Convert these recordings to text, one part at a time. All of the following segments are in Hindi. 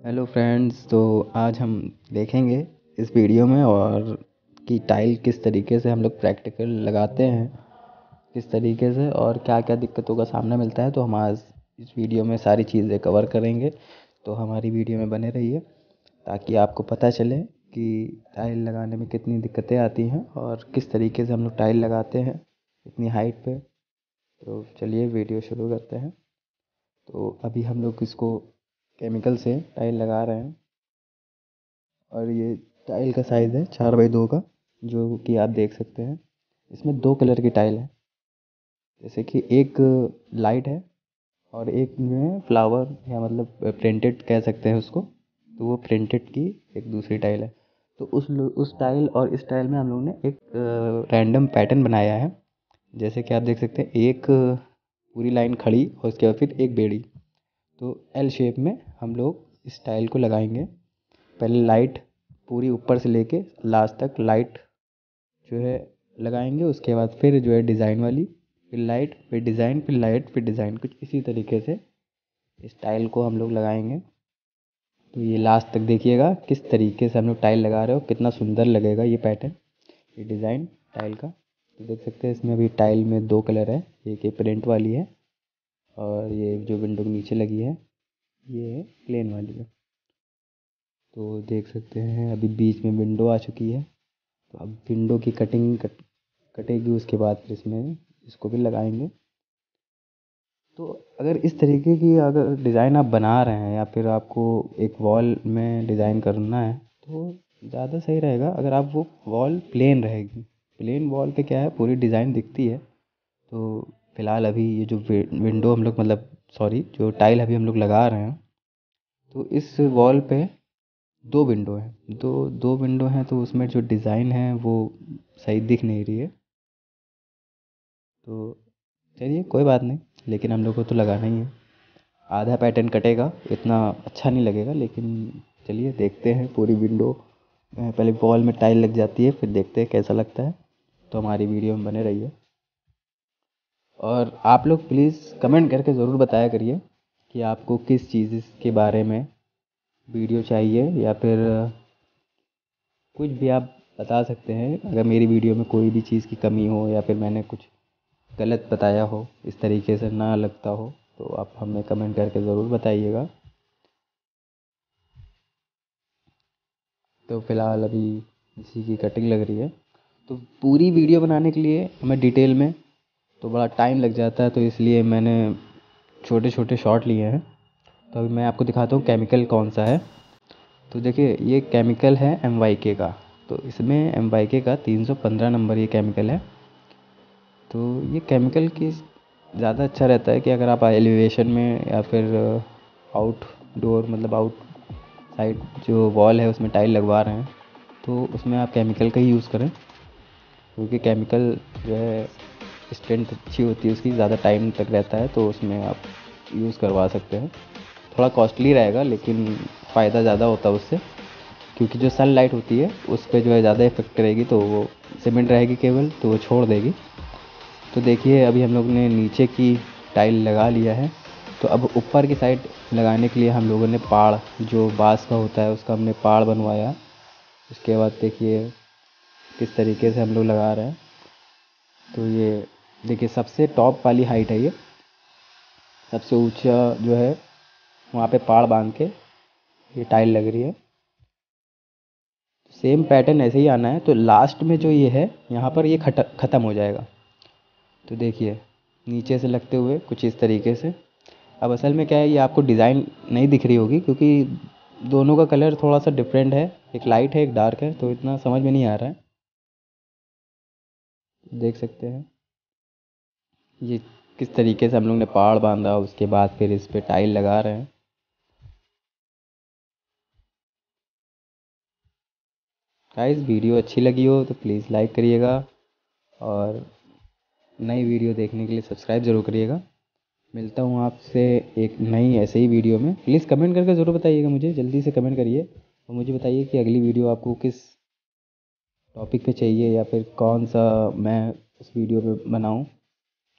हेलो फ्रेंड्स, तो आज हम देखेंगे इस वीडियो में और कि टाइल किस तरीके से हम लोग प्रैक्टिकल लगाते हैं, किस तरीके से और क्या क्या दिक्कतों का सामना मिलता है। तो हम आज इस वीडियो में सारी चीज़ें कवर करेंगे। तो हमारी वीडियो में बने रहिए ताकि आपको पता चले कि टाइल लगाने में कितनी दिक्कतें आती हैं और किस तरीके से हम लोग टाइल लगाते हैं इतनी हाइट पे। तो चलिए वीडियो शुरू करते हैं। तो अभी हम लोग इसको केमिकल से टाइल लगा रहे हैं और ये टाइल का साइज़ है 4x2 का, जो कि आप देख सकते हैं। इसमें 2 कलर की टाइल है, जैसे कि एक लाइट है और एक में फ्लावर या मतलब प्रिंटेड कह सकते हैं उसको। तो वो प्रिंटेड की एक दूसरी टाइल है। तो उस टाइल और इस टाइल में हम लोग ने एक रैंडम पैटर्न बनाया है। जैसे कि आप देख सकते हैं, एक पूरी लाइन खड़ी और उसके बाद फिर एक बेड़ी। तो एल शेप में हम लोग इस टाइल को लगाएंगे। पहले लाइट पूरी ऊपर से लेके लास्ट तक लाइट जो है लगाएंगे। उसके बाद फिर जो है डिज़ाइन वाली, फिर लाइट, फिर डिज़ाइन, फिर लाइट, फिर डिज़ाइन, कुछ इसी तरीके से इस टाइल को हम लोग लगाएंगे। तो ये लास्ट तक देखिएगा किस तरीके से हम लोग टाइल लगा रहे हो, कितना सुंदर लगेगा ये पैटर्न, ये डिज़ाइन टाइल का। तो देख सकते हैं इसमें अभी टाइल में 2 कलर है, एक ये प्रिंट वाली है और ये जो विंडो के नीचे लगी है ये है प्लेन वाली है। तो देख सकते हैं अभी बीच में विंडो आ चुकी है। तो अब विंडो की कटेगी, उसके बाद फिर इसमें इसको भी लगाएंगे। तो अगर इस तरीके की अगर डिज़ाइन आप बना रहे हैं या फिर आपको एक वॉल में डिज़ाइन करना है तो ज़्यादा सही रहेगा अगर आप वो वॉल प्लेन रहेगी। प्लेन वॉल पे क्या है, पूरी डिज़ाइन दिखती है। तो फ़िलहाल अभी ये जो विंडो हम लोग मतलब सॉरी जो टाइल अभी हम लोग लगा रहे हैं, तो इस वॉल पे 2 विंडो हैं, दो विंडो हैं, तो उसमें जो डिज़ाइन है वो सही दिख नहीं रही है। तो चलिए कोई बात नहीं, लेकिन हम लोग को तो लगाना ही है। आधा पैटर्न कटेगा, इतना अच्छा नहीं लगेगा, लेकिन चलिए देखते हैं पूरी विंडो पहले वॉल में टाइल लग जाती है फिर देखते हैं कैसा लगता है। तो हमारी वीडियो में बने रहिए और आप लोग प्लीज़ कमेंट करके ज़रूर बताया करिए कि आपको किस चीज़ के बारे में वीडियो चाहिए, या फिर कुछ भी आप बता सकते हैं। अगर मेरी वीडियो में कोई भी चीज़ की कमी हो या फिर मैंने कुछ गलत बताया हो, इस तरीके से ना लगता हो, तो आप हमें कमेंट करके ज़रूर बताइएगा। तो फ़िलहाल अभी इसी की कटिंग लग रही है। तो पूरी वीडियो बनाने के लिए हमें डिटेल में तो बड़ा टाइम लग जाता है, तो इसलिए मैंने छोटे छोटे शॉट लिए हैं। तो अभी मैं आपको दिखाता हूँ केमिकल कौन सा है। तो देखिए ये केमिकल है MYK का। तो इसमें MYK का 315 नंबर ये केमिकल है। तो ये केमिकल की ज़्यादा अच्छा रहता है कि अगर आप एलिवेशन में या फिर आउटडोर मतलब आउट साइड जो वॉल है उसमें टाइल लगवा रहे हैं, तो उसमें आप केमिकल का ही यूज़ करें, क्योंकि केमिकल जो है स्ट्रेंथ अच्छी होती है उसकी, ज़्यादा टाइम तक रहता है, तो उसमें आप यूज़ करवा सकते हैं। थोड़ा कॉस्टली रहेगा लेकिन फ़ायदा ज़्यादा होता है उससे, क्योंकि जो सनलाइट होती है उस पर जो है ज़्यादा इफेक्ट करेगी, तो वो सीमेंट रहेगी केवल तो वो छोड़ देगी। तो देखिए अभी हम लोग ने नीचे की टाइल लगा लिया है। तो अब ऊपर की साइड लगाने के लिए हम लोगों ने पाड़, जो बांस का होता है उसका हमने पाड़ बनवाया। उसके बाद देखिए किस तरीके से हम लोग लगा रहे हैं। तो ये देखिए सबसे टॉप वाली हाइट है, ये सबसे ऊंचा जो है वहाँ पे पाड़ बांध के ये टाइल लग रही है। सेम पैटर्न ऐसे ही आना है। तो लास्ट में जो ये है यहाँ पर ये ख़त्म हो जाएगा। तो देखिए नीचे से लगते हुए कुछ इस तरीके से। अब असल में क्या है, ये आपको डिज़ाइन नहीं दिख रही होगी क्योंकि दोनों का कलर थोड़ा सा डिफरेंट है, एक लाइट है एक डार्क है, तो इतना समझ में नहीं आ रहा है। देख सकते हैं ये किस तरीके से हम लोग ने पहाड़ बांधा, उसके बाद फिर इस पे टाइल लगा रहे हैं। गाइस वीडियो अच्छी लगी हो तो प्लीज़ लाइक करिएगा और नई वीडियो देखने के लिए सब्सक्राइब ज़रूर करिएगा। मिलता हूँ आपसे एक नई ऐसे ही वीडियो में। प्लीज़ कमेंट करके ज़रूर बताइएगा, मुझे जल्दी से कमेंट करिए और मुझे बताइए कि अगली वीडियो आपको किस टॉपिक पे चाहिए या फिर कौन सा मैं उस वीडियो पे बनाऊँ।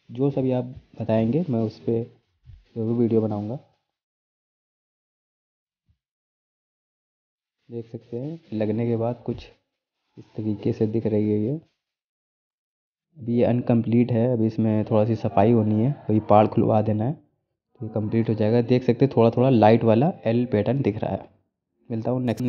जो सभी आप बताएंगे मैं उस पर ज़रूर वीडियो बनाऊँगा। देख सकते हैं लगने के बाद कुछ इस तरीके से दिख रही है ये। अभी ये अनकम्प्लीट है, अभी इसमें थोड़ा सी सफाई होनी है, अभी पार्ट खुलवा देना है तो ये कंप्लीट हो जाएगा। देख सकते हैं थोड़ा थोड़ा लाइट वाला एल पैटर्न दिख रहा है। मिलता हूँ नेक्स्ट